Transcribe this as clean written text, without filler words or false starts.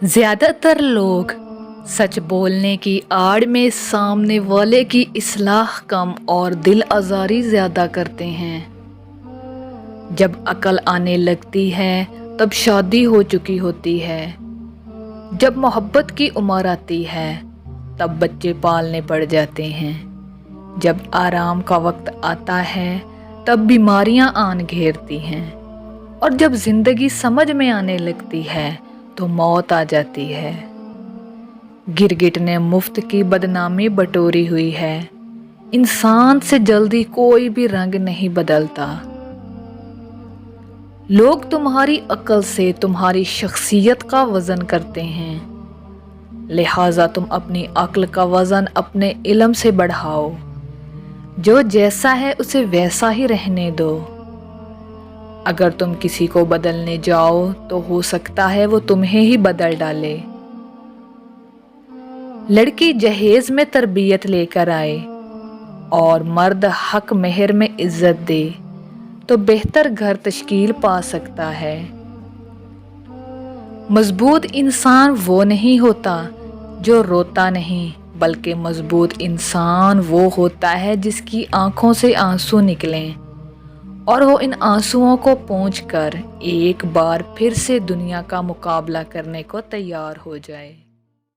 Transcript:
زیادہ تر لوگ سچ بولنے کی آڑ میں سامنے والے کی اصلاح کم اور دل آزاری زیادہ کرتے ہیں۔ جب عقل آنے لگتی ہے تب شادی ہو چکی ہوتی ہے، جب محبت کی عمر آتی ہے تب بچے پالنے پڑ جاتے ہیں، جب آرام کا وقت آتا ہے تب بیماریاں آن گھیرتی ہیں، اور جب زندگی سمجھ میں آنے لگتی ہے تو موت آ جاتی ہے۔ گرگٹ نے مفت کی بدنامی بٹوری ہوئی ہے، انسان سے جلدی کوئی بھی رنگ نہیں بدلتا۔ لوگ تمہاری عقل سے تمہاری شخصیت کا وزن کرتے ہیں، لہٰذا تم اپنی عقل کا وزن اپنے علم سے بڑھاؤ۔ جو جیسا ہے اسے ویسا ہی رہنے دو۔ اگر تم کسی کو بدلنے جاؤ تو ہو سکتا ہے وہ تمہیں ہی بدل ڈالے۔ لڑکی جہیز میں تربیت لے کر آئے اور مرد حق مہر میں عزت دے تو بہتر گھر تشکیل پا سکتا ہے۔ مضبوط انسان وہ نہیں ہوتا جو روتا نہیں، بلکہ مضبوط انسان وہ ہوتا ہے جس کی آنکھوں سے آنسو نکلیں اور وہ ان آنسوؤں کو پونچھ کر ایک بار پھر سے دنیا کا مقابلہ کرنے کو تیار ہو جائے۔